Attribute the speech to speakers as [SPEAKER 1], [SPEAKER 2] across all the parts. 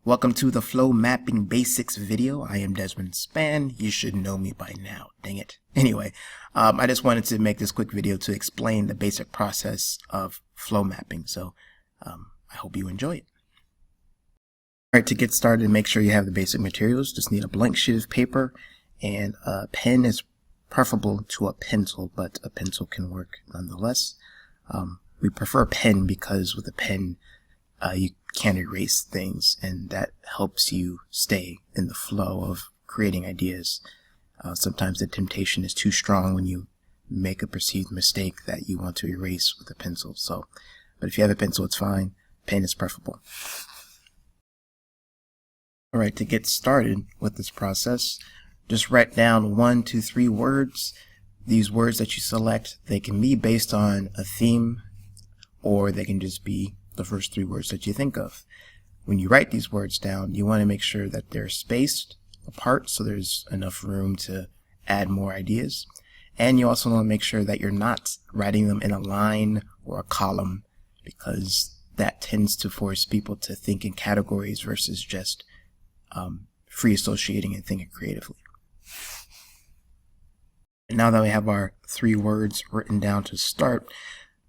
[SPEAKER 1] Welcome to the Flow Mapping Basics video. I am Desmond Span. You should know me by now. Dang it. Anyway, I just wanted to make this quick video to explain the basic process of flow mapping. So I hope you enjoy it. Alright, to get started, make sure you have the basic materials. Just need a blank sheet of paper, and a pen is preferable to a pencil, but a pencil can work nonetheless. We prefer pen because with a pen you can erase things, and that helps you stay in the flow of creating ideas. Sometimes the temptation is too strong when you make a perceived mistake that you want to erase with a pencil. But if you have a pencil, it's fine. Pen is preferable. Alright, to get started with this process, just write down 1 to 3 words. These words that you select, they can be based on a theme, or they can just be the first 3 words that you think of. When you write these words down, you want to make sure that they're spaced apart so there's enough room to add more ideas. And you also want to make sure that you're not writing them in a line or a column, because that tends to force people to think in categories versus just free associating and thinking creatively. And now that we have our 3 words written down to start,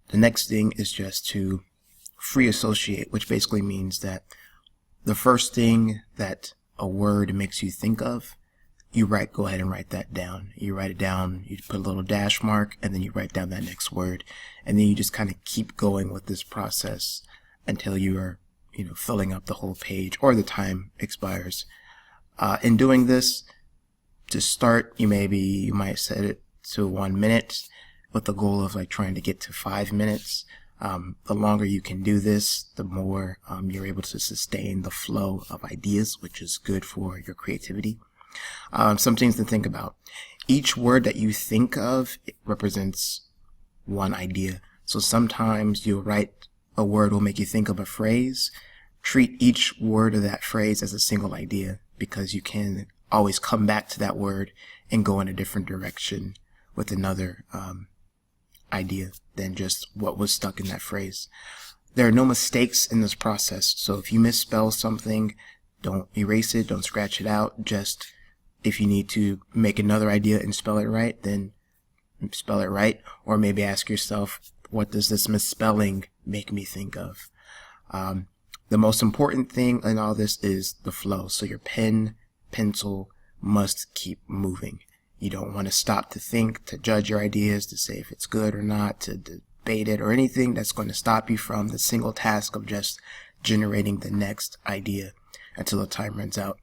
[SPEAKER 1] the next thing is just to free associate, which basically means that the first thing that a word makes you think of, go ahead and write that down. You write it down, you put a little dash mark, and then you write down that next word, and then you just kind of keep going with this process until you are filling up the whole page or the time expires. In doing this, to start, you might set it to 1 minute with the goal of trying to get to 5 minutes. The longer you can do this, the more you're able to sustain the flow of ideas, which is good for your creativity. Some things to think about. Each word that you think of, it represents one idea. So sometimes you'll write a word will make you think of a phrase. Treat each word of that phrase as a single idea, because you can always come back to that word and go in a different direction with another idea than just what was stuck in that phrase. There are no mistakes in this process, so if you misspell something, don't erase it, don't scratch it out. Just if you need to make another idea and spell it right, then spell it right, or maybe ask yourself, what does this misspelling make me think of? The most important thing in all this is the flow. So your pencil must keep moving. You don't want to stop to think, to judge your ideas, to say if it's good or not, to debate it, or anything that's going to stop you from the single task of just generating the next idea until the time runs out.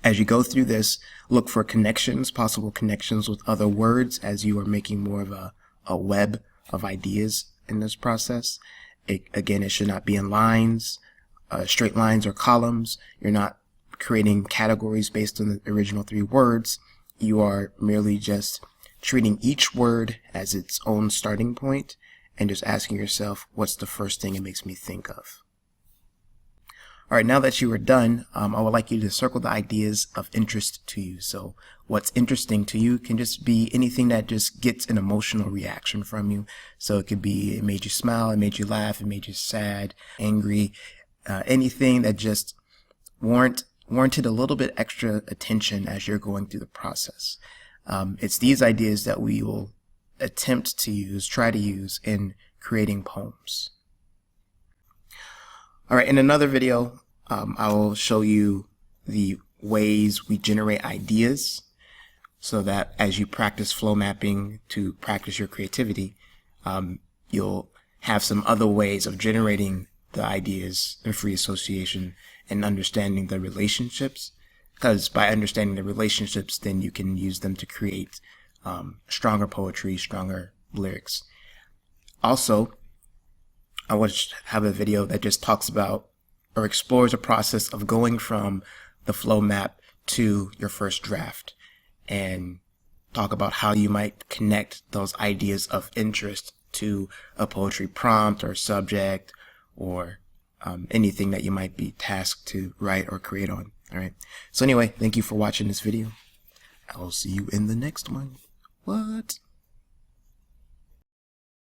[SPEAKER 1] As you go through this, look for connections, possible connections with other words, as you are making more of a web of ideas in this process. Again, it should not be in lines, straight lines or columns. You're not creating categories based on the original 3 words. You are merely just treating each word as its own starting point and just asking yourself, what's the first thing it makes me think of? Alright, now that you are done, I would like you to circle the ideas of interest to you. So what's interesting to you can just be anything that just gets an emotional reaction from you. So it could be it made you smile, it made you laugh, it made you sad, angry, anything that just warranted a little bit extra attention as you're going through the process. It's these ideas that we will attempt to try to use in creating poems. Alright, in another video, I will show you the ways we generate ideas, so that as you practice flow mapping to practice your creativity, you'll have some other ways of generating the ideas in free association and understanding the relationships, because by understanding the relationships, then you can use them to create stronger poetry, stronger lyrics. Also, I want to have a video that just talks about or explores a process of going from the flow map to your first draft, and talk about how you might connect those ideas of interest to a poetry prompt or subject, or anything that you might be tasked to write or create on. Alright, so anyway, thank you for watching this video. I will see you in the next one. What?